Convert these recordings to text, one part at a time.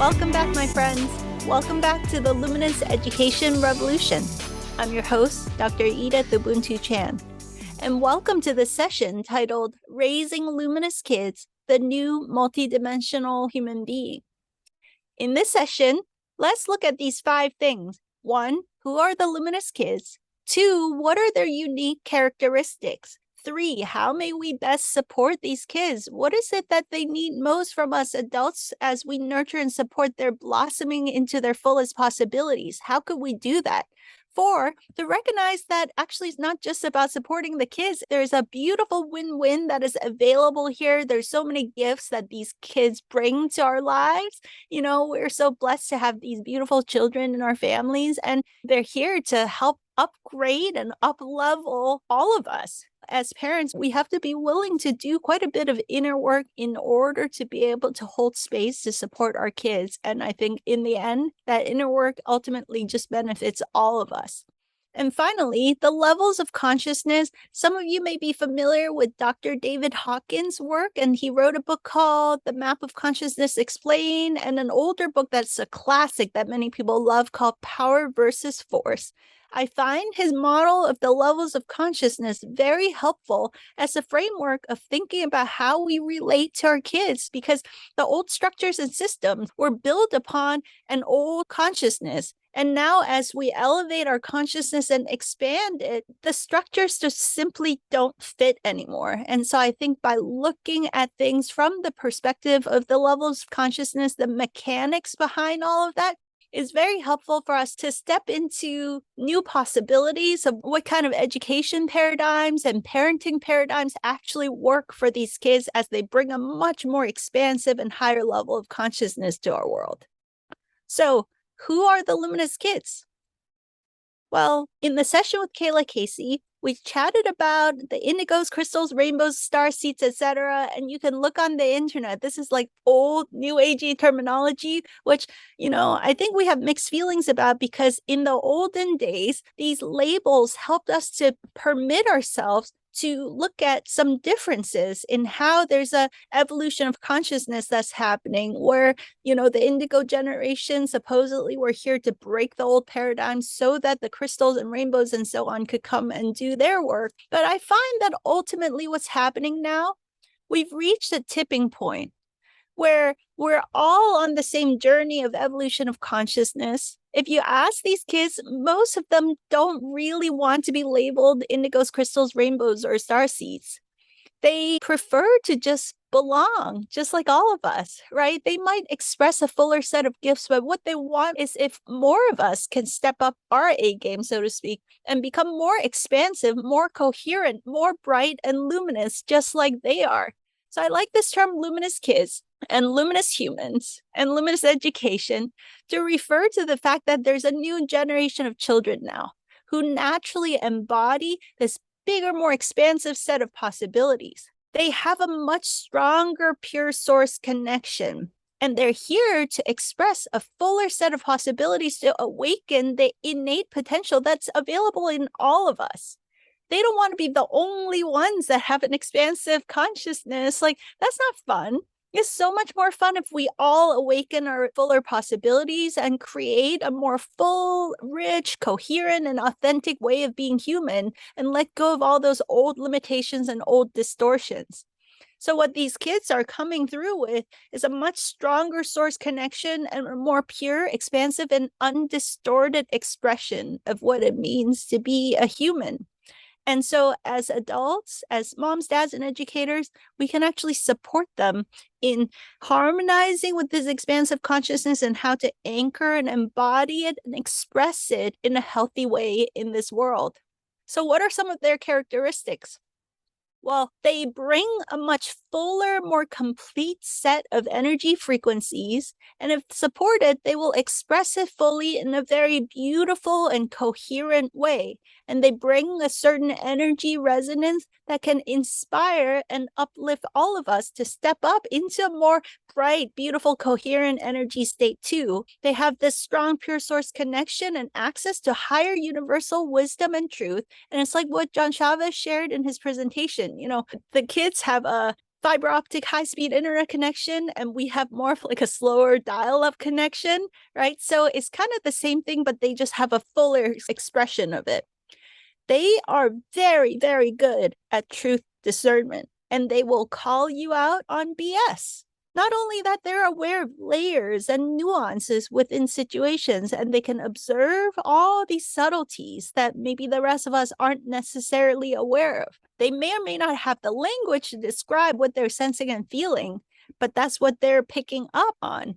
Welcome back, my friends. Welcome back to the Luminous Education Revolution. I'm your host, Dr. Edith Ubuntu Chan, and welcome to the session titled Raising Luminous Kids, the New Multidimensional Human Being. In this session, let's look at these 5 things. 1, who are the luminous kids? 2, what are their unique characteristics? 3, how may we best support these kids? What is it that they need most from us adults as we nurture and support their blossoming into their fullest possibilities? How could we do that? 4, to recognize that actually it's not just about supporting the kids. There's a beautiful win-win that is available here. There's so many gifts that these kids bring to our lives. You know, we're so blessed to have these beautiful children in our families, and they're here to help upgrade and up-level all of us. As parents, we have to be willing to do quite a bit of inner work in order to be able to hold space to support our kids. And I think in the end, that inner work ultimately just benefits all of us. And finally, the levels of consciousness. Some of you may be familiar with Dr. David Hawkins' work, and he wrote a book called The Map of Consciousness Explained, and an older book that's a classic that many people love called Power versus Force. I find his model of the levels of consciousness very helpful as a framework of thinking about how we relate to our kids, because the old structures and systems were built upon an old consciousness. And now as we elevate our consciousness and expand it, the structures just simply don't fit anymore. And so I think by looking at things from the perspective of the levels of consciousness, the mechanics behind all of that, is very helpful for us to step into new possibilities of what kind of education paradigms and parenting paradigms actually work for these kids as they bring a much more expansive and higher level of consciousness to our world. So, who are the luminous kids? Well, in the session with Kayla Casey, we chatted about the indigos, crystals, rainbows, star seeds, etc. And you can look on the internet. This is like old, new agey terminology, which, I think we have mixed feelings about, because in the olden days, these labels helped us to permit ourselves to look at some differences in how there's a evolution of consciousness that's happening, where, the indigo generation supposedly were here to break the old paradigms so that the crystals and rainbows and so on could come and do their work. But I find that ultimately what's happening now, we've reached a tipping point where we're all on the same journey of evolution of consciousness. If you ask these kids, most of them don't really want to be labeled indigos, crystals, rainbows, or star seeds. They prefer to just belong, just like all of us, right? They might express a fuller set of gifts, but what they want is if more of us can step up our A game, so to speak, and become more expansive, more coherent, more bright and luminous, just like they are. So I like this term luminous kids and luminous humans and luminous education to refer to the fact that there's a new generation of children now who naturally embody this bigger, more expansive set of possibilities. They have a much stronger pure source connection, and they're here to express a fuller set of possibilities to awaken the innate potential that's available in all of us. They don't want to be the only ones that have an expansive consciousness. Like, that's not fun. It's so much more fun if we all awaken our fuller possibilities and create a more full, rich, coherent, and authentic way of being human, and let go of all those old limitations and old distortions. So what these kids are coming through with is a much stronger source connection and a more pure, expansive, and undistorted expression of what it means to be a human. And so as adults, as moms, dads, and educators, we can actually support them in harmonizing with this expansive consciousness and how to anchor and embody it and express it in a healthy way in this world. So what are some of their characteristics? Well, they bring a much fuller, more complete set of energy frequencies, and if supported, they will express it fully in a very beautiful and coherent way. And they bring a certain energy resonance that can inspire and uplift all of us to step up into a more bright, beautiful, coherent energy state too. They have this strong pure source connection and access to higher universal wisdom and truth. And it's like what John Chavez shared in his presentation. The kids have a fiber optic high-speed internet connection, and we have more of like a slower dial-up connection, right? So it's kind of the same thing, but they just have a fuller expression of it. They are very, very good at truth discernment, and they will call you out on BS. Not only that, they're aware of layers and nuances within situations, and they can observe all these subtleties that maybe the rest of us aren't necessarily aware of. They may or may not have the language to describe what they're sensing and feeling, but that's what they're picking up on.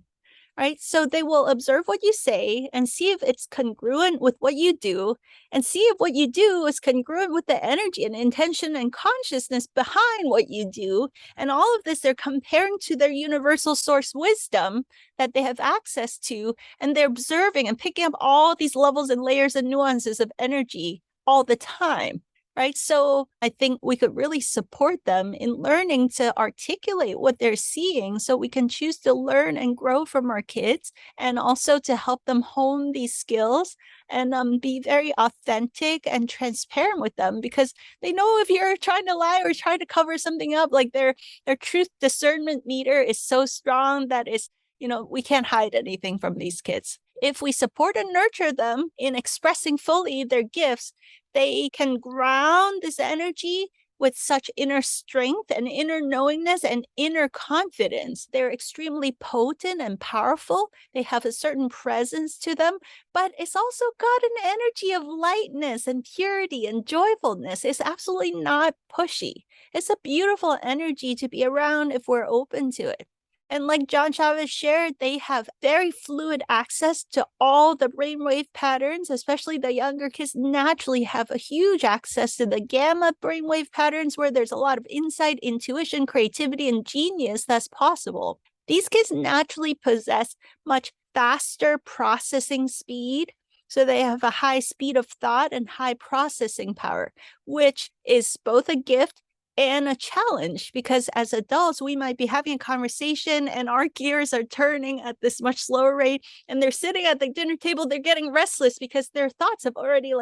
Right? So they will observe what you say and see if it's congruent with what you do, and see if what you do is congruent with the energy and intention and consciousness behind what you do. And all of this they're comparing to their universal source wisdom that they have access to, and they're observing and picking up all these levels and layers and nuances of energy all the time. Right. So I think we could really support them in learning to articulate what they're seeing so we can choose to learn and grow from our kids, and also to help them hone these skills and be very authentic and transparent with them, because they know if you're trying to lie or trying to cover something up, like their truth discernment meter is so strong that it's, we can't hide anything from these kids. If we support and nurture them in expressing fully their gifts, they can ground this energy with such inner strength and inner knowingness and inner confidence. They're extremely potent and powerful. They have a certain presence to them, but it's also got an energy of lightness and purity and joyfulness. It's absolutely not pushy. It's a beautiful energy to be around if we're open to it. And like John Chavez shared, they have very fluid access to all the brainwave patterns, especially the younger kids naturally have a huge access to the gamma brainwave patterns, where there's a lot of insight, intuition, creativity, and genius that's possible. These kids naturally possess much faster processing speed. So they have a high speed of thought and high processing power, which is both a gift and a challenge, because as adults we might be having a conversation and our gears are turning at this much slower rate, and they're sitting at the dinner table, they're getting restless because their thoughts have already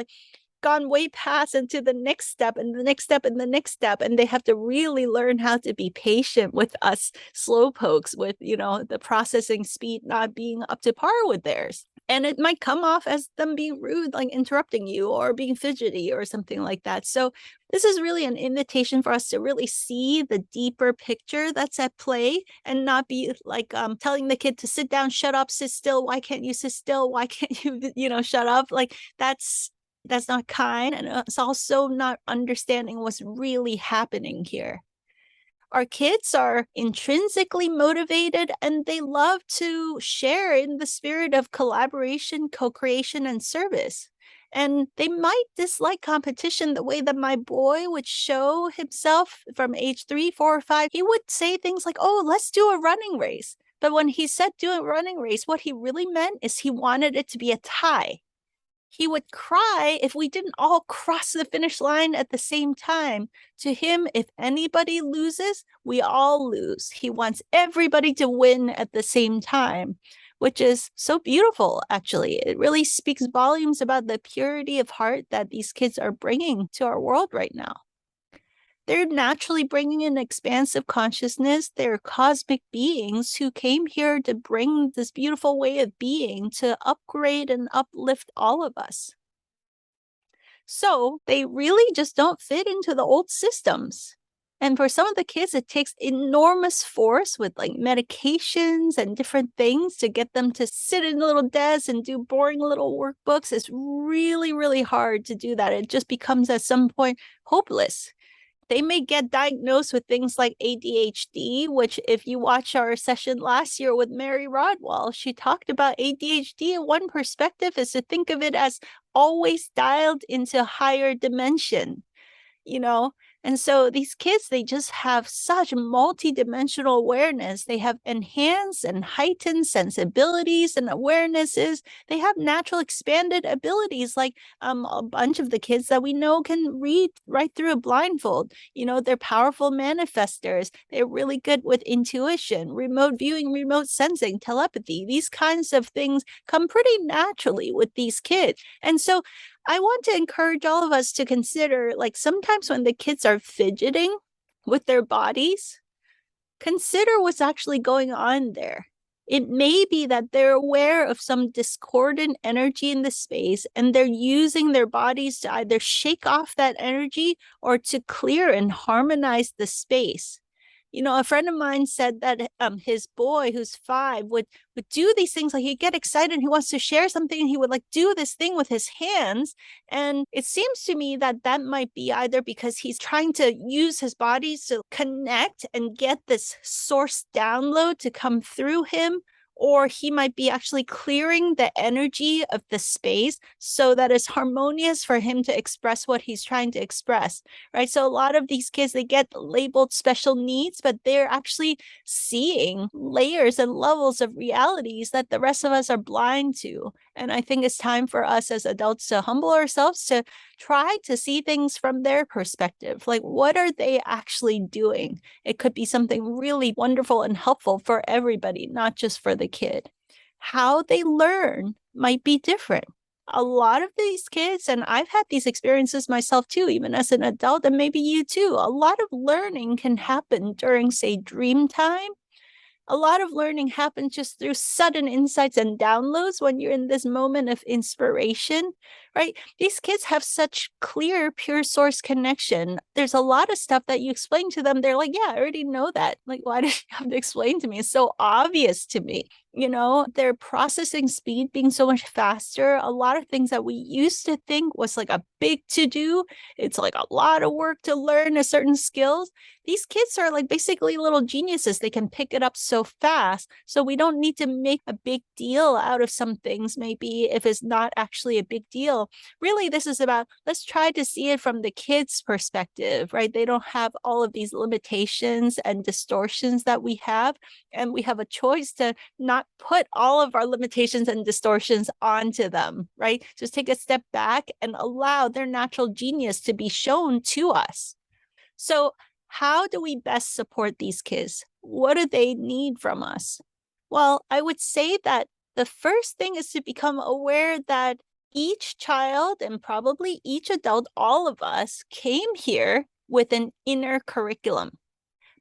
gone way past into the next step and the next step and the next step, and they have to really learn how to be patient with us slowpokes with the processing speed not being up to par with theirs. And it might come off as them being rude, like interrupting you or being fidgety or something like that. So this is really an invitation for us to really see the deeper picture that's at play, and not be telling the kid to sit down, shut up, sit still. Why can't you sit still? Why can't you, shut up? Like that's not kind. And it's also not understanding what's really happening here. Our kids are intrinsically motivated, and they love to share in the spirit of collaboration, co-creation, and service. And they might dislike competition the way that my boy would show himself from age 3, 4, or 5. He would say things like, oh, let's do a running race. But when he said do a running race, what he really meant is he wanted it to be a tie. He would cry if we didn't all cross the finish line at the same time. To him, if anybody loses, we all lose. He wants everybody to win at the same time, which is so beautiful, actually. It really speaks volumes about the purity of heart that these kids are bringing to our world right now. They're naturally bringing in expansive consciousness. They're cosmic beings who came here to bring this beautiful way of being to upgrade and uplift all of us. So they really just don't fit into the old systems. And for some of the kids, it takes enormous force with medications and different things to get them to sit in a little desk and do boring little workbooks. It's really, really hard to do that. It just becomes at some point hopeless. They may get diagnosed with things like ADHD, which if you watch our session last year with Mary Rodwell, she talked about ADHD. One perspective is to think of it as always dialed into a higher dimension, And so these kids, they just have such multidimensional awareness. They have enhanced and heightened sensibilities and awarenesses. They have natural expanded abilities, like a bunch of the kids that we know can read right through a blindfold. They're powerful manifestors. They're really good with intuition, remote viewing, remote sensing, telepathy. These kinds of things come pretty naturally with these kids. And so I want to encourage all of us to consider, sometimes when the kids are fidgeting with their bodies, consider what's actually going on there. It may be that they're aware of some discordant energy in the space and they're using their bodies to either shake off that energy or to clear and harmonize the space. A friend of mine said that his boy, who's 5, would do these things. Like, he'd get excited and he wants to share something, and he would like do this thing with his hands. And it seems to me that that might be either because he's trying to use his bodies to connect and get this source download to come through him, or he might be actually clearing the energy of the space so that it's harmonious for him to express what he's trying to express, right? So a lot of these kids, they get labeled special needs, but they're actually seeing layers and levels of realities that the rest of us are blind to. And I think it's time for us as adults to humble ourselves to try to see things from their perspective. Like, what are they actually doing? It could be something really wonderful and helpful for everybody, not just for the kid. How they learn might be different. A lot of these kids, and I've had these experiences myself too, even as an adult, and maybe you too, a lot of learning can happen during, say, dream time. A lot of learning happens just through sudden insights and downloads when you're in this moment of inspiration, right? These kids have such clear, pure source connection. There's a lot of stuff that you explain to them. They're like, yeah, I already know that. Like, why did you have to explain to me? It's so obvious to me. Their processing speed being so much faster. A lot of things that we used to think was like a big to do. It's like a lot of work to learn a certain skills. These kids are like basically little geniuses. They can pick it up so fast. So we don't need to make a big deal out of some things, maybe if it's not actually a big deal. Really, this is about, let's try to see it from the kids' perspective, right? They don't have all of these limitations and distortions that we have. And we have a choice to not put all of our limitations and distortions onto them, right? Just take a step back and allow their natural genius to be shown to us. So how do we best support these kids? What do they need from us? Well, I would say that the first thing is to become aware that each child and probably each adult, all of us, came here with an inner curriculum,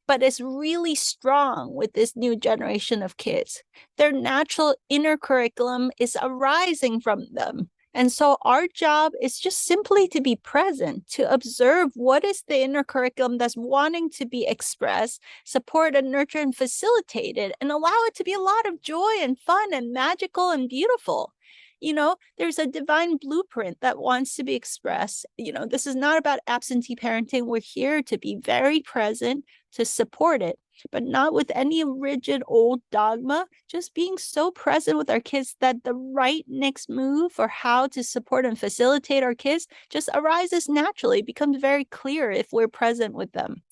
but is really strong with this new generation of kids. Their natural inner curriculum is arising from them. And so our job is just simply to be present, to observe what is the inner curriculum that's wanting to be expressed, support and nurture and facilitate it, and allow it to be a lot of joy and fun and magical and beautiful. There's a divine blueprint that wants to be expressed. This is not about absentee parenting. We're here to be very present, to support it, but not with any rigid old dogma, just being so present with our kids that the right next move for how to support and facilitate our kids just arises naturally, becomes very clear if we're present with them.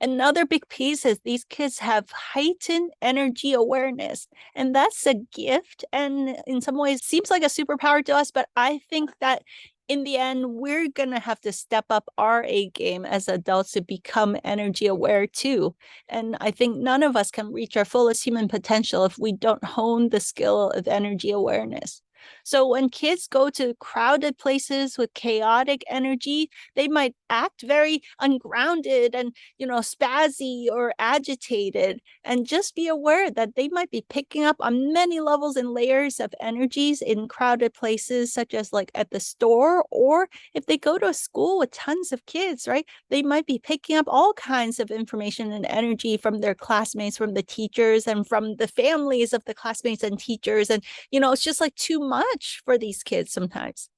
Another big piece is these kids have heightened energy awareness, and that's a gift, and in some ways seems like a superpower to us, but I think that in the end, we're going to have to step up our A game as adults to become energy aware too. And I think none of us can reach our fullest human potential if we don't hone the skill of energy awareness. So when kids go to crowded places with chaotic energy, they might act very ungrounded and, spazzy or agitated. And just be aware that they might be picking up on many levels and layers of energies in crowded places, such as like at the store, or if they go to a school with tons of kids, right? They might be picking up all kinds of information and energy from their classmates, from the teachers, and from the families of the classmates and teachers. And, it's just like too much for these kids sometimes.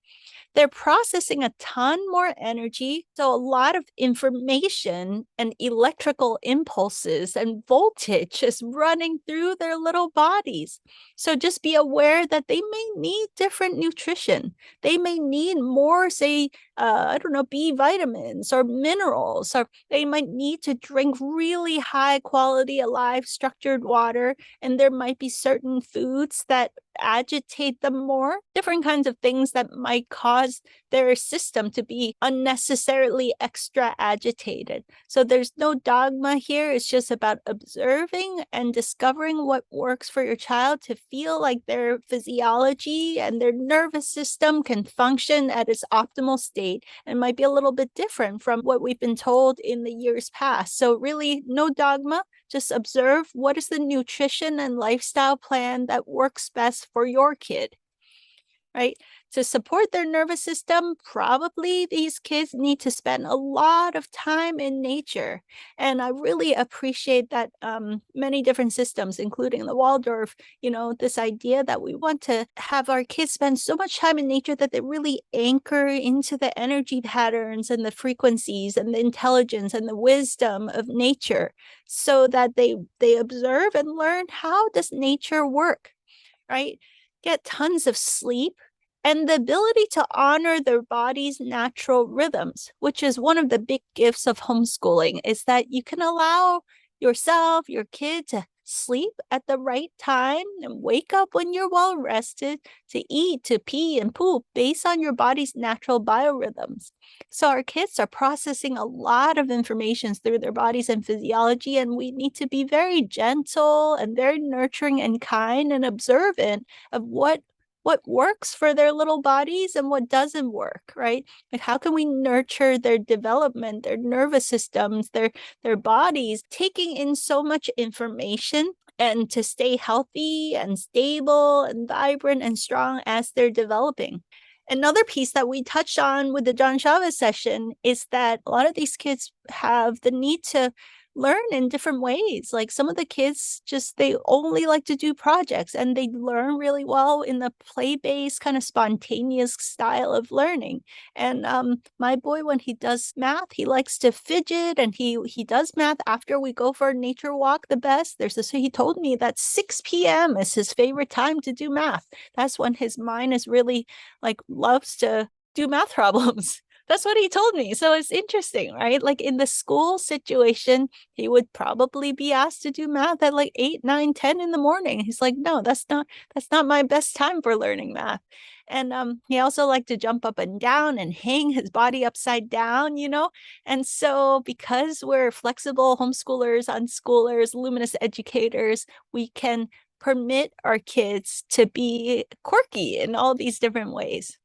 They're processing a ton more energy. So a lot of information and electrical impulses and voltage is running through their little bodies. So just be aware that they may need different nutrition. They may need more, say, B vitamins or minerals, or they might need to drink really high quality, alive, structured water. And there might be certain foods that agitate them more, different kinds of things that might cause their system to be unnecessarily extra agitated. So there's no dogma here. It's just about observing and discovering what works for your child to feel like their physiology and their nervous system can function at its optimal state, and might be a little bit different from what we've been told in the years past. So really no dogma, just observe what is the nutrition and lifestyle plan that works best for your kid, right? To support their nervous system, probably these kids need to spend a lot of time in nature. And I really appreciate that many different systems, including the Waldorf, this idea that we want to have our kids spend so much time in nature that they really anchor into the energy patterns and the frequencies and the intelligence and the wisdom of nature, so that they observe and learn, how does nature work, right? Get tons of sleep and the ability to honor their body's natural rhythms, which is one of the big gifts of homeschooling, is that you can allow yourself, your kid, to sleep at the right time and wake up when you're well rested, to eat, to pee and poop based on your body's natural biorhythms. So our kids are processing a lot of information through their bodies and physiology, and we need to be very gentle and very nurturing and kind and observant of what works for their little bodies and what doesn't work, right? Like, how can we nurture their development, their nervous systems, their bodies, taking in so much information, and to stay healthy and stable and vibrant and strong as they're developing. Another piece that we touched on with the John Chavez session is that a lot of these kids have the need to learn in different ways. Like, some of the kids they only like to do projects, and they learn really well in the play-based kind of spontaneous style of learning. And my boy, when he does math, he likes to fidget, and he does math after we go for a nature walk the best. He told me that 6 p.m. is his favorite time to do math. That's when his mind is really loves to do math problems. That's what he told me. So it's interesting, right? Like, in the school situation, he would probably be asked to do math at 8, 9, 10 in the morning. He's like, no, that's not my best time for learning math. And he also liked to jump up and down and hang his body upside down. And so, because we're flexible homeschoolers, unschoolers, luminous educators, we can permit our kids to be quirky in all these different ways.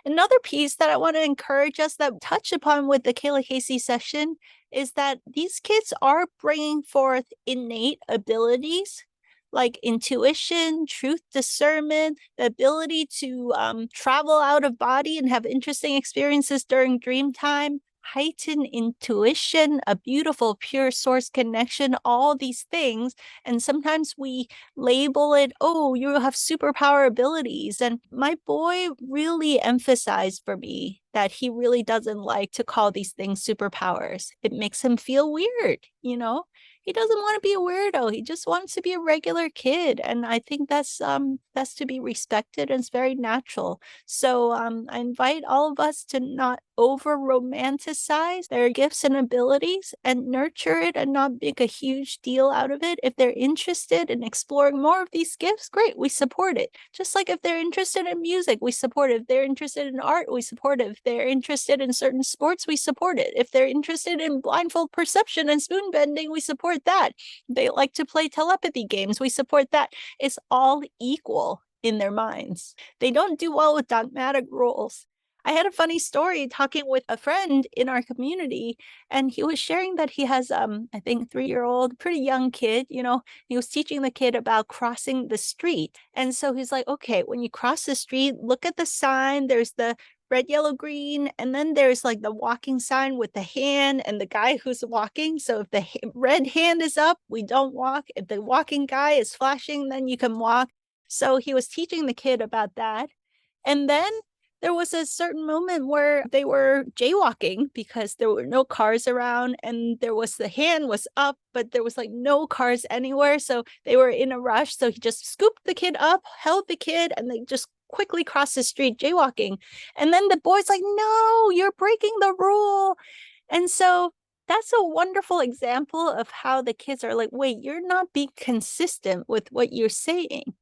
Another piece that I want to encourage us that touch upon with the Kayla Casey session is that these kids are bringing forth innate abilities like intuition, truth discernment, the ability to travel out of body and have interesting experiences during dream time, heightened intuition, a beautiful pure source connection, all these things. And sometimes we label it, oh, you have superpower abilities. And my boy really emphasized for me that he really doesn't like to call these things superpowers. It makes him feel weird. He doesn't want to be a weirdo. He just wants to be a regular kid. And I think that's to be respected, and it's very natural. So I invite all of us to not over romanticize their gifts and abilities, and nurture it and not make a huge deal out of it. If they're interested in exploring more of these gifts, great, we support it. Just like if they're interested in music, we support it. If they're interested in art, we support it. If they're interested in certain sports, we support it. If they're interested in blindfold perception and spoon bending, we support that. If they like to play telepathy games, we support that. It's all equal in their minds. They don't do well with dogmatic rules. I had a funny story talking with a friend in our community, and he was sharing that he has I think 3-year-old, pretty young kid. He was teaching the kid about crossing the street. And so he's like, okay, when you cross the street, look at the sign. There's the red, yellow, green, and then there's the walking sign with the hand and the guy who's walking. So if the red hand is up, we don't walk. If the walking guy is flashing, then you can walk. So he was teaching the kid about that. And then there was a certain moment where they were jaywalking because there were no cars around, and the hand was up, but there was no cars anywhere. So they were in a rush. So he just scooped the kid up, held the kid, and they just quickly crossed the street jaywalking. And then the boy's like, no, you're breaking the rule. And so that's a wonderful example of how the kids are like, wait, you're not being consistent with what you're saying.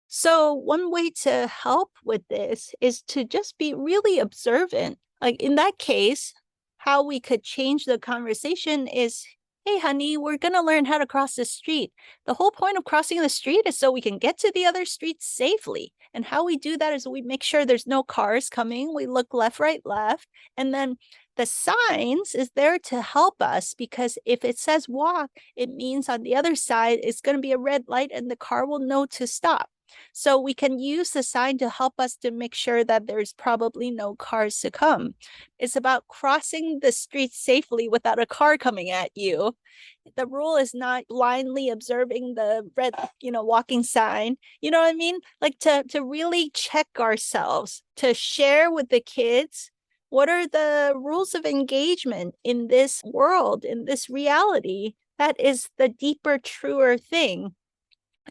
So, one way to help with this is to just be really observant. Like in that case, how we could change the conversation is, hey, honey, we're going to learn how to cross the street. The whole point of crossing the street is so we can get to the other street safely. And how we do that is we make sure there's no cars coming. We look left, right, left. And then the signs is there to help us, because if it says walk, it means on the other side, it's going to be a red light and the car will know to stop. So we can use the sign to help us to make sure that there's probably no cars to come. It's about crossing the street safely without a car coming at you. The rule is not blindly observing the red, walking sign. You know what I mean? Like to really check ourselves, to share with the kids what are the rules of engagement in this world, in this reality. That is the deeper, truer thing.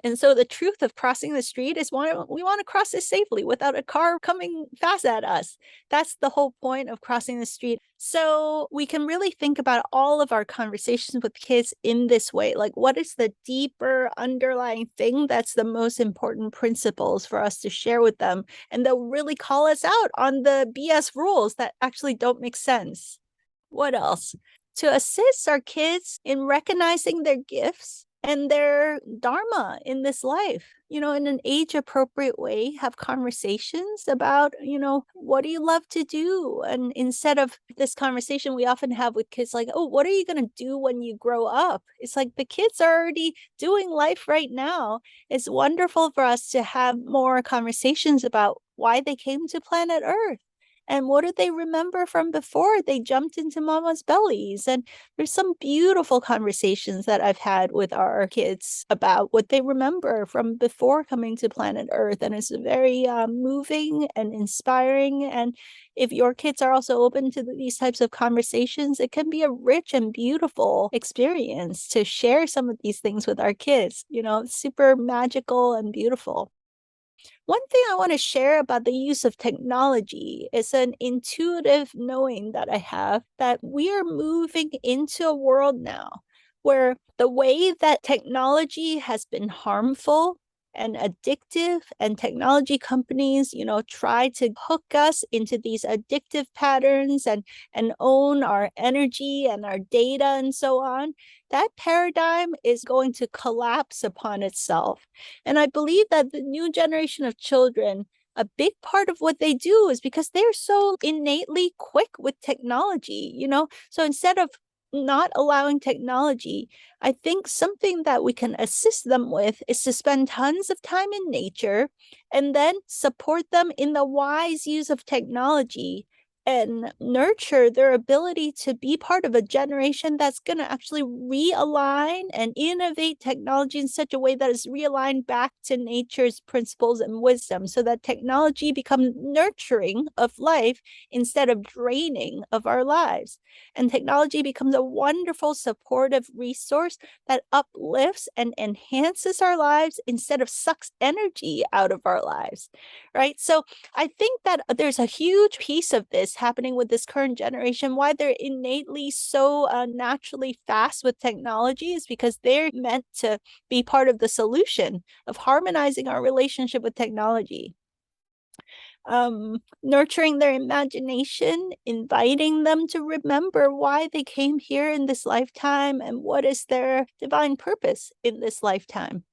And so the truth of crossing the street is we want to cross it safely without a car coming fast at us. That's the whole point of crossing the street. So we can really think about all of our conversations with kids in this way. Like, what is the deeper underlying thing that's the most important principles for us to share with them? And they'll really call us out on the BS rules that actually don't make sense. What else? To assist our kids in recognizing their gifts and their dharma in this life, in an age appropriate way, have conversations about, what do you love to do? And instead of this conversation we often have with kids, like, oh, what are you going to do when you grow up? It's like the kids are already doing life right now. It's wonderful for us to have more conversations about why they came to planet Earth. And what do they remember from before they jumped into mama's bellies? And there's some beautiful conversations that I've had with our kids about what they remember from before coming to planet Earth. And it's very moving and inspiring. And if your kids are also open to these types of conversations, it can be a rich and beautiful experience to share some of these things with our kids. Super magical and beautiful. One thing I want to share about the use of technology is an intuitive knowing that I have that we are moving into a world now where the way that technology has been harmful and addictive, and technology companies, try to hook us into these addictive patterns and own our energy and our data and so on, that paradigm is going to collapse upon itself. And I believe that the new generation of children, a big part of what they do is because they're so innately quick with technology, So instead of not allowing technology, I think something that we can assist them with is to spend tons of time in nature and then support them in the wise use of technology and nurture their ability to be part of a generation that's going to actually realign and innovate technology in such a way that is realigned back to nature's principles and wisdom, so that technology becomes nurturing of life instead of draining of our lives. And technology becomes a wonderful supportive resource that uplifts and enhances our lives instead of sucks energy out of our lives, right? So I think that there's a huge piece of this happening with this current generation. Why they're innately so naturally fast with technology is because they're meant to be part of the solution of harmonizing our relationship with technology. Nurturing their imagination, inviting them to remember why they came here in this lifetime and what is their divine purpose in this lifetime.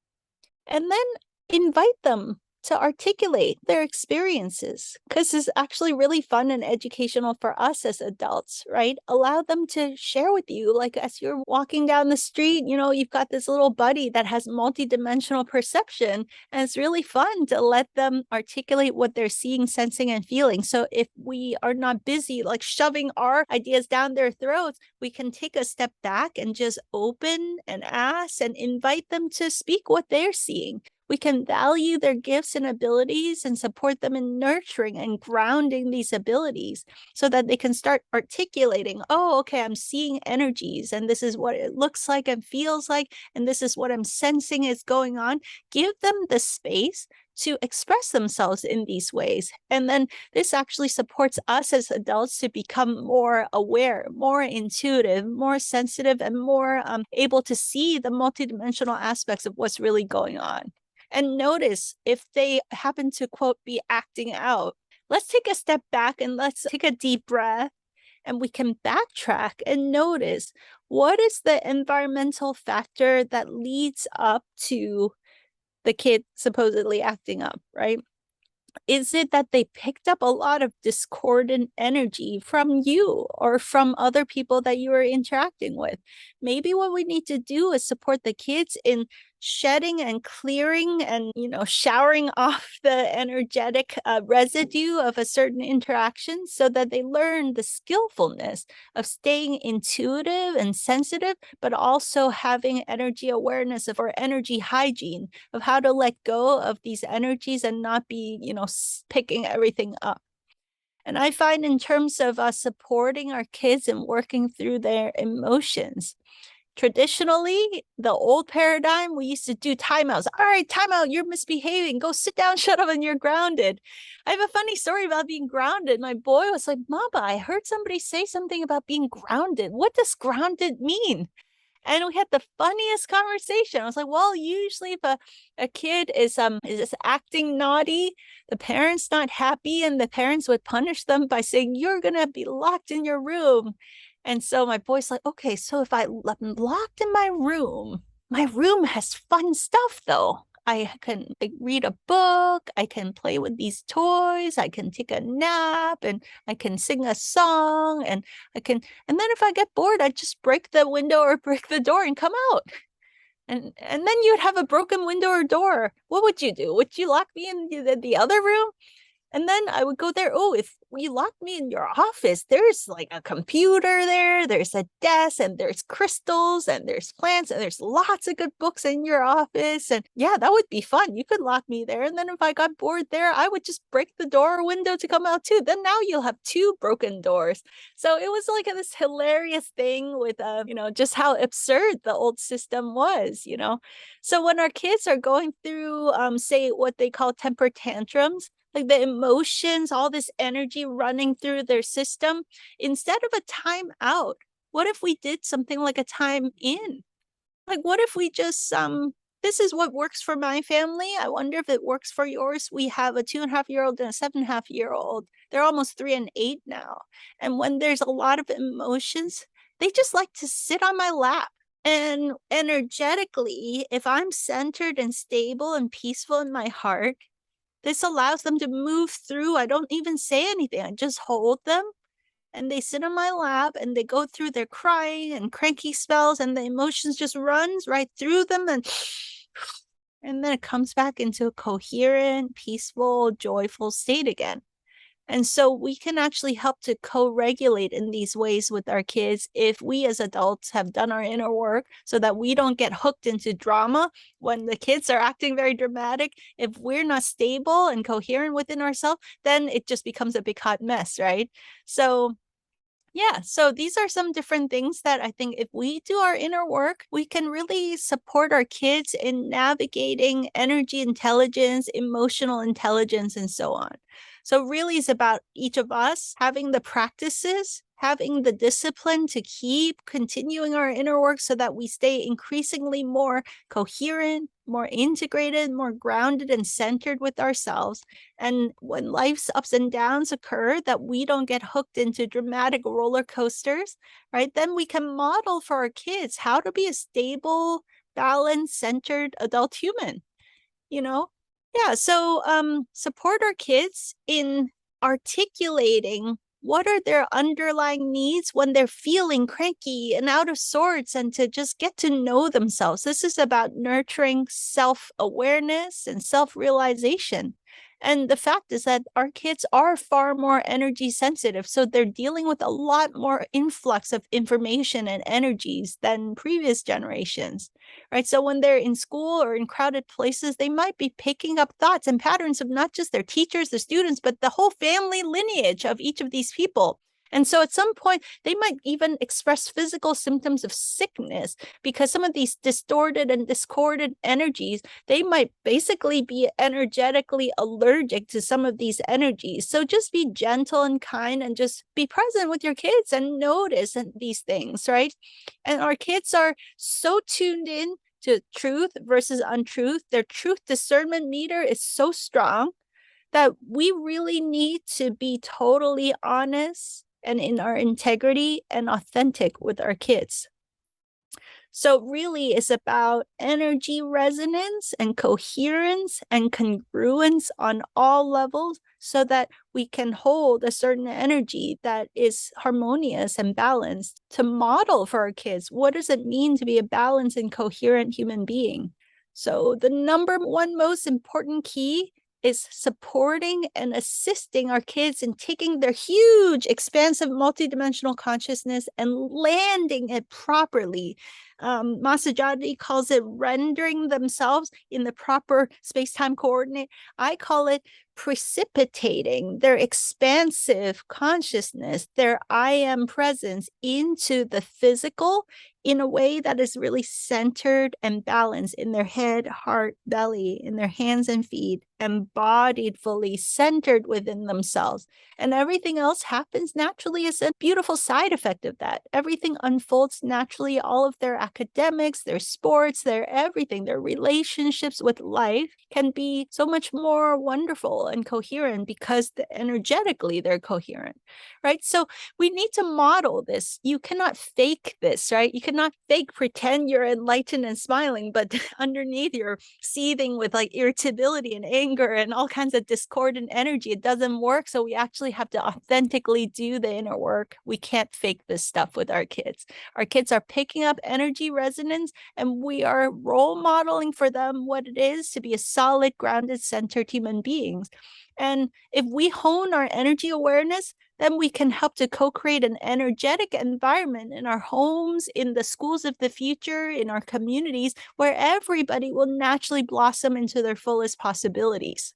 And then invite them to articulate their experiences, because it's actually really fun and educational for us as adults, right? Allow them to share with you, like as you're walking down the street, you've got this little buddy that has multidimensional perception, and it's really fun to let them articulate what they're seeing, sensing, and feeling. So if we are not busy like shoving our ideas down their throats, we can take a step back and just open and ask and invite them to speak what they're seeing. We can value their gifts and abilities and support them in nurturing and grounding these abilities so that they can start articulating, oh, okay, I'm seeing energies and this is what it looks like and feels like, and this is what I'm sensing is going on. Give them the space to express themselves in these ways. And then this actually supports us as adults to become more aware, more intuitive, more sensitive, and more able to see the multidimensional aspects of what's really going on. and notice if they happen to, quote, be acting out. Let's take a step back and let's take a deep breath, and we can backtrack and notice what is the environmental factor that leads up to the kid supposedly acting up, right? Is it that they picked up a lot of discordant energy from you or from other people that you are interacting with? Maybe what we need to do is support the kids in shedding and clearing and, showering off the energetic residue of a certain interaction so that they learn the skillfulness of staying intuitive and sensitive, but also having energy awareness of or energy hygiene of how to let go of these energies and not be, picking everything up. And I find in terms of supporting our kids and working through their emotions, traditionally, the old paradigm, we used to do timeouts. All right, timeout, you're misbehaving. Go sit down, shut up, and you're grounded. I have a funny story about being grounded. My boy was like, Mama, I heard somebody say something about being grounded. What does grounded mean? And we had the funniest conversation. I was like, well, usually if a kid is acting naughty, the parent's not happy, and the parents would punish them by saying, you're gonna be locked in your room. And so my boy's like, okay, so if I'm locked in my room has fun stuff though. I can read a book, I can play with these toys, I can take a nap, and I can sing a song, and then if I get bored, I just break the window or break the door and come out. And then you'd have a broken window or door. What would you do? Would you lock me in the other room? And then I would go there. Oh, if you lock me in your office, there's like a computer there, there's a desk, and there's crystals, and there's plants, and there's lots of good books in your office. And yeah, that would be fun. You could lock me there. And then if I got bored there, I would just break the door or window to come out too. Then now you'll have two broken doors. So it was like this hilarious thing with, just how absurd the old system was, So when our kids are going through, say, what they call temper tantrums, like the emotions, all this energy running through their system, instead of a time out, what if we did something like a time in? Like, what if we just, this is what works for my family. I wonder if it works for yours. We have a 2.5-year-old and a 7.5-year-old. They're almost 3 and 8 now. And when there's a lot of emotions, they just like to sit on my lap. And energetically, if I'm centered and stable and peaceful in my heart, this allows them to move through. I don't even say anything. I just hold them, and they sit on my lap, and they go through their crying and cranky spells, and the emotions just runs right through them, and then it comes back into a coherent, peaceful, joyful state again. And so we can actually help to co-regulate in these ways with our kids if we as adults have done our inner work so that we don't get hooked into drama when the kids are acting very dramatic. If we're not stable and coherent within ourselves, then it just becomes a big hot mess, right? So yeah, so these are some different things that I think if we do our inner work, we can really support our kids in navigating energy intelligence, emotional intelligence, and so on. So really it's about each of us having the practices, having the discipline to keep continuing our inner work so that we stay increasingly more coherent, more integrated, more grounded and centered with ourselves. And when life's ups and downs occur, that we don't get hooked into dramatic roller coasters, right? Then we can model for our kids how to be a stable, balanced, centered adult human, Yeah, so support our kids in articulating what are their underlying needs when they're feeling cranky and out of sorts, and to just get to know themselves. This is about nurturing self-awareness and self-realization. And the fact is that our kids are far more energy sensitive. So they're dealing with a lot more influx of information and energies than previous generations, right? So when they're in school or in crowded places, they might be picking up thoughts and patterns of not just their teachers, the students, but the whole family lineage of each of these people. And so at some point, they might even express physical symptoms of sickness because some of these distorted and discordant energies, they might basically be energetically allergic to some of these energies. So just be gentle and kind and just be present with your kids and notice these things, right? And our kids are so tuned in to truth versus untruth. Their truth discernment meter is so strong that we really need to be totally honest and in our integrity and authentic with our kids. So really it's about energy resonance and coherence and congruence on all levels so that we can hold a certain energy that is harmonious and balanced to model for our kids. What does it mean to be a balanced and coherent human being? So the number one most important key is supporting and assisting our kids in taking their huge, expansive, multidimensional consciousness and landing it properly. Masajati calls it rendering themselves in the proper space-time coordinate. I call it precipitating their expansive consciousness, their I am presence into the physical in a way that is really centered and balanced in their head, heart, belly, in their hands and feet, embodied fully, centered within themselves. And everything else happens naturally as a beautiful side effect of that. Everything unfolds naturally. All of their academics, their sports, their everything, their relationships with life can be so much more wonderful and coherent because energetically they're coherent, right? So we need to model this. You cannot fake this, right? You cannot fake pretend you're enlightened and smiling, but underneath you're seething with like irritability and anger and all kinds of discordant energy. It doesn't work. So we actually have to authentically do the inner work. We can't fake this stuff with our kids. Our kids are picking up energy resonance, and we are role modeling for them what it is to be a solid, grounded, centered human beings. And if we hone our energy awareness, then we can help to co-create an energetic environment in our homes, in the schools of the future, in our communities, where everybody will naturally blossom into their fullest possibilities.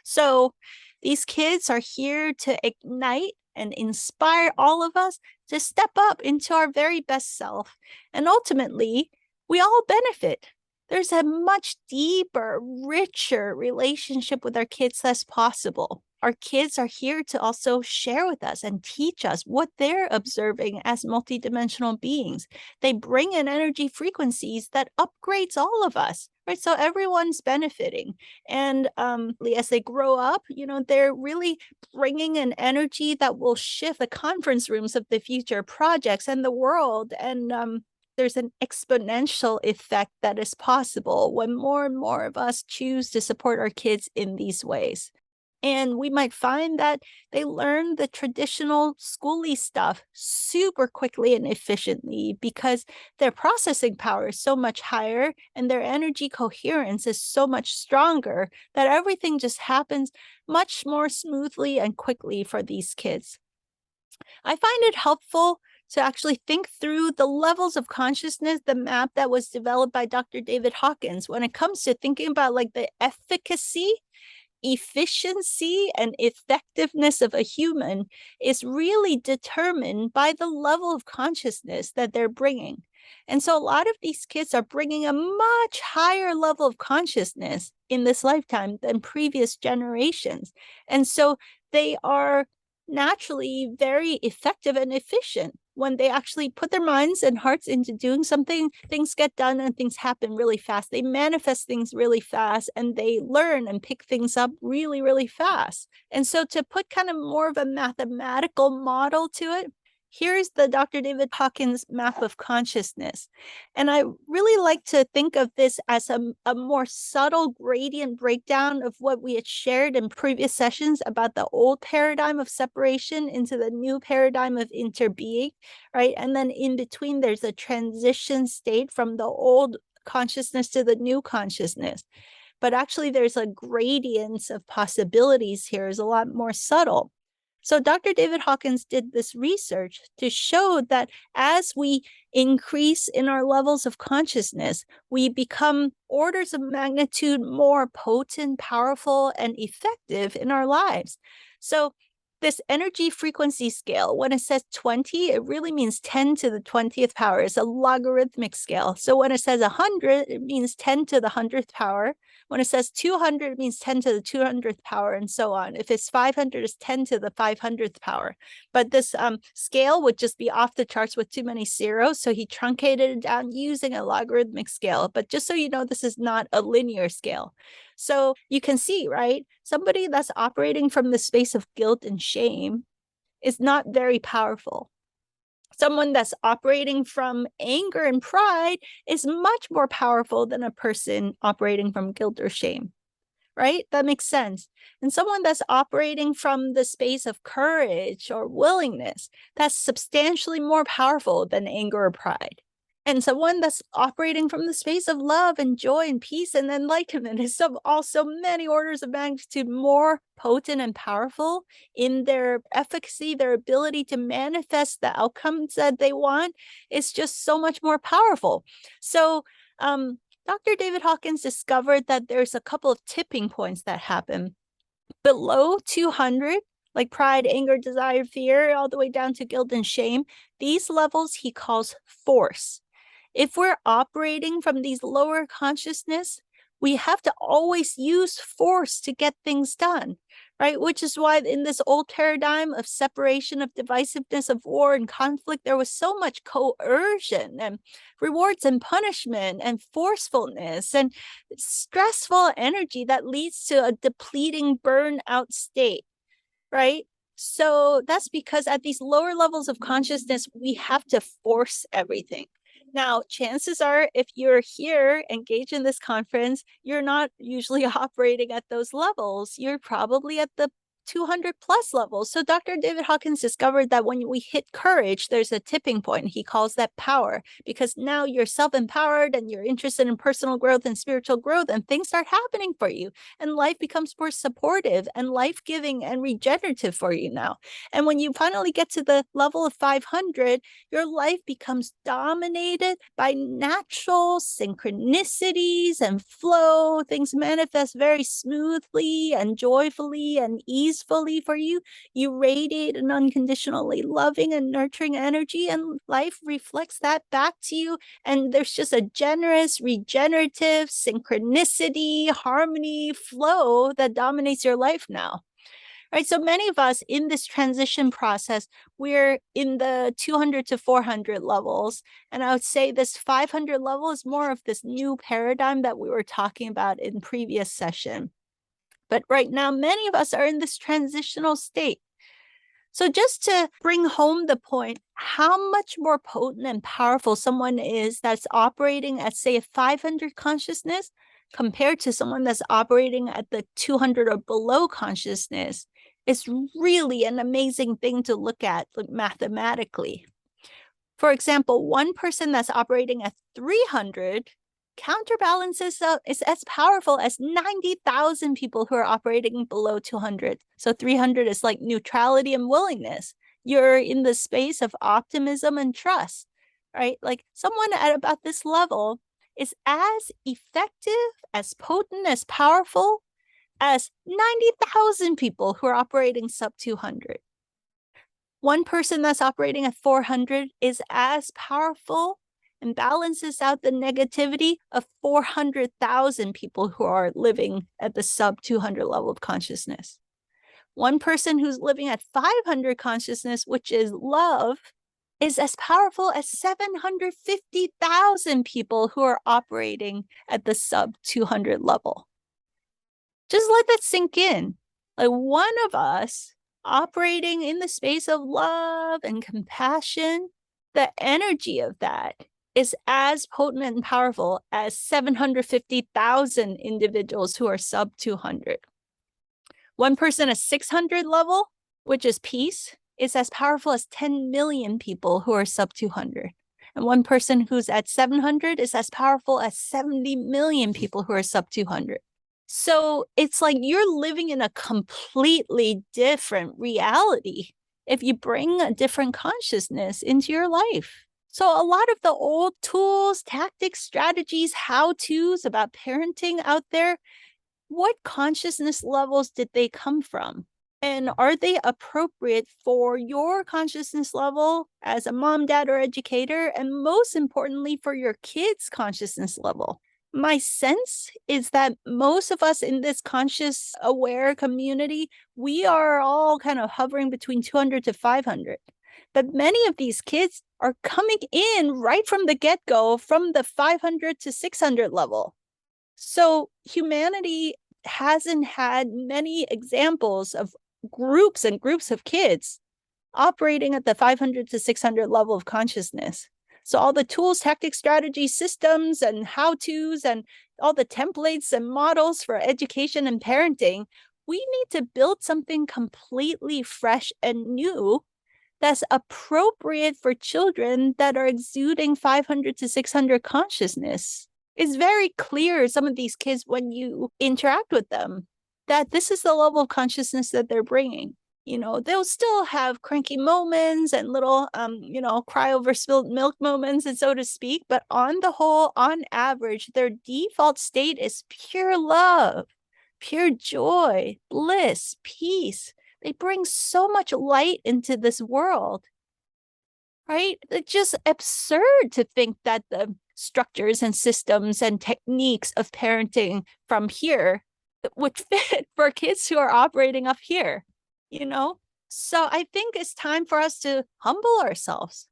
So these kids are here to ignite and inspire all of us to step up into our very best self. And ultimately, we all benefit. There's a much deeper, richer relationship with our kids that's possible. Our kids are here to also share with us and teach us what they're observing as multidimensional beings. They bring in energy frequencies that upgrades all of us, right? So everyone's benefiting. And as they grow up, they're really bringing an energy that will shift the conference rooms of the future, projects, and the world. And there's an exponential effect that is possible when more and more of us choose to support our kids in these ways. And we might find that they learn the traditional schooly stuff super quickly and efficiently because their processing power is so much higher and their energy coherence is so much stronger that everything just happens much more smoothly and quickly for these kids. I find it helpful to actually think through the levels of consciousness, the map that was developed by Dr. David Hawkins when it comes to thinking about like the efficacy, efficiency, and effectiveness of a human is really determined by the level of consciousness that they're bringing. And so a lot of these kids are bringing a much higher level of consciousness in this lifetime than previous generations. And so they are naturally very effective and efficient. When they actually put their minds and hearts into doing something, things get done and things happen really fast. They manifest things really fast and they learn and pick things up really, really fast. And so to put kind of more of a mathematical model to it, here's the Dr. David Hawkins map of consciousness. And I really like to think of this as a more subtle gradient breakdown of what we had shared in previous sessions about the old paradigm of separation into the new paradigm of interbeing, right? And then in between, there's a transition state from the old consciousness to the new consciousness. But actually, there's a gradient of possibilities here is a lot more subtle. So Dr. David Hawkins did this research to show that as we increase in our levels of consciousness, we become orders of magnitude more potent, powerful, and effective in our lives. So this energy frequency scale, when it says 20, it really means 10 to the 20th power. It's a logarithmic scale. So when it says 100, it means 10 to the 100th power. When it says 200, it means 10 to the 200th power, and so on. If it's 500, it's 10 to the 500th power. But this scale would just be off the charts with too many zeros, so he truncated it down using a logarithmic scale. But just so you know, this is not a linear scale. So you can see, right? Somebody that's operating from the space of guilt and shame is not very powerful. Someone that's operating from anger and pride is much more powerful than a person operating from guilt or shame, right? That makes sense. And someone that's operating from the space of courage or willingness, that's substantially more powerful than anger or pride. And someone that's operating from the space of love and joy and peace and enlightenment is also many orders of magnitude more potent and powerful in their efficacy. Their ability to manifest the outcomes that they want is just so much more powerful. So Dr. David Hawkins discovered that there's a couple of tipping points that happen. Below 200, like pride, anger, desire, fear, all the way down to guilt and shame, these levels he calls force. If we're operating from these lower consciousness, we have to always use force to get things done, right? Which is why in this old paradigm of separation, of divisiveness, of war and conflict, there was so much coercion and rewards and punishment and forcefulness and stressful energy that leads to a depleting burnout state, right? So that's because at these lower levels of consciousness, we have to force everything. Now, chances are, if you're here engaged in this conference, you're not usually operating at those levels. You're probably at the 200 plus levels. So Dr. David Hawkins discovered that when we hit courage, there's a tipping point. He calls that power, because now you're self-empowered and you're interested in personal growth and spiritual growth, and things start happening for you, and life becomes more supportive and life-giving and regenerative for you now. And when you finally get to the level of 500, your life becomes dominated by natural synchronicities and flow. Things manifest very smoothly and joyfully and easily for you. You radiate an unconditionally loving and nurturing energy, and life reflects that back to you. And there's just a generous, regenerative synchronicity, harmony, flow that dominates your life now. Right. So many of us in this transition process, we're in the 200 to 400 levels. And I would say this 500 level is more of this new paradigm that we were talking about in previous session. But right now, many of us are in this transitional state. So just to bring home the point, how much more potent and powerful someone is that's operating at, say, a 500 consciousness compared to someone that's operating at the 200 or below consciousness is really an amazing thing to look at, like, mathematically. For example, one person that's operating at 300 counterbalances is as powerful as 90,000 people who are operating below 200. So 300 is like neutrality and willingness. You're in the space of optimism and trust, right? Like someone at about this level is as effective, as potent, as powerful as 90,000 people who are operating sub 200. One person that's operating at 400 is as powerful and balances out the negativity of 400,000 people who are living at the sub 200 level of consciousness. One person who's living at 500 consciousness, which is love, is as powerful as 750,000 people who are operating at the sub 200 level. Just let that sink in. Like one of us operating in the space of love and compassion, the energy of that is as potent and powerful as 750,000 individuals who are sub 200. One person at 600 level, which is peace, is as powerful as 10 million people who are sub 200. And one person who's at 700 is as powerful as 70 million people who are sub 200. So it's like you're living in a completely different reality if you bring a different consciousness into your life. So a lot of the old tools, tactics, strategies, how-tos about parenting out there, what consciousness levels did they come from? And are they appropriate for your consciousness level as a mom, dad, or educator? And most importantly, for your kids' consciousness level. My sense is that most of us in this conscious, aware community, we are all kind of hovering between 200 to 500. But many of these kids are coming in right from the get-go from the 500 to 600 level. So humanity hasn't had many examples of groups and groups of kids operating at the 500 to 600 level of consciousness. So all the tools, tactics, strategies, systems, and how-tos, and all the templates and models for education and parenting, we need to build something completely fresh and new that's appropriate for children that are exuding 500 to 600 consciousness. It's very clear, some of these kids, when you interact with them, that this is the level of consciousness that they're bringing. They'll still have cranky moments and little, cry over spilled milk moments, and so to speak. But on the whole, on average, their default state is pure love, pure joy, bliss, peace. They bring so much light into this world, right? It's just absurd to think that the structures and systems and techniques of parenting from here would fit for kids who are operating up here, So I think it's time for us to humble ourselves,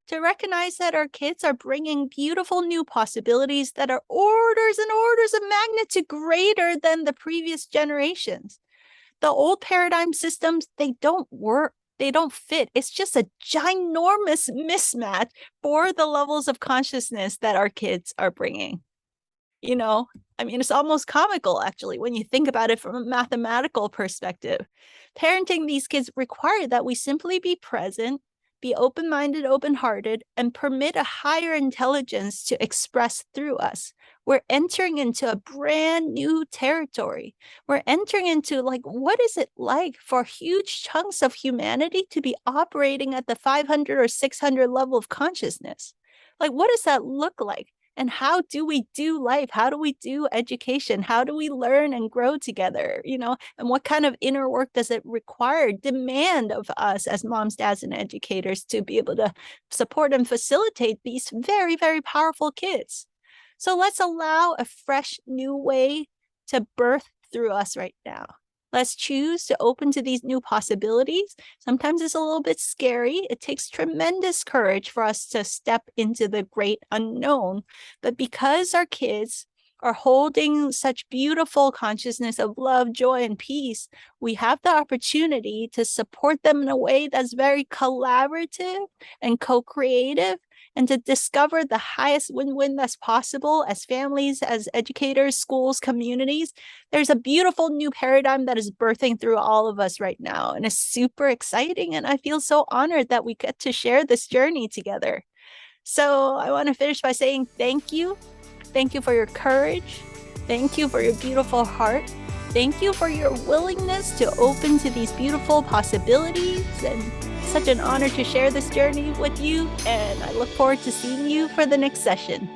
to recognize that our kids are bringing beautiful new possibilities that are orders and orders of magnitude greater than the previous generations. The old paradigm systems, they don't work. They don't fit. It's just a ginormous mismatch for the levels of consciousness that our kids are bringing. It's almost comical, actually, when you think about it from a mathematical perspective. Parenting these kids requires that we simply be present, be open-minded, open-hearted, and permit a higher intelligence to express through us. We're entering into a brand new territory. We're entering into, what is it like for huge chunks of humanity to be operating at the 500 or 600 level of consciousness? What does that look like? And how do we do life? How do we do education? How do we learn and grow together? And what kind of inner work does it require, demand of us as moms, dads, and educators to be able to support and facilitate these very, very powerful kids? So let's allow a fresh new way to birth through us right now. Let's choose to open to these new possibilities. Sometimes it's a little bit scary. It takes tremendous courage for us to step into the great unknown. But because our kids are holding such beautiful consciousness of love, joy, and peace, we have the opportunity to support them in a way that's very collaborative and co-creative, and to discover the highest win-win that's possible as families, as educators, schools, communities. There's a beautiful new paradigm that is birthing through all of us right now, and it's super exciting. And I feel so honored that we get to share this journey together. So I want to finish by saying thank you. Thank you for your courage. Thank you for your beautiful heart. Thank you for your willingness to open to these beautiful possibilities, and such an honor to share this journey with you. And I look forward to seeing you for the next session.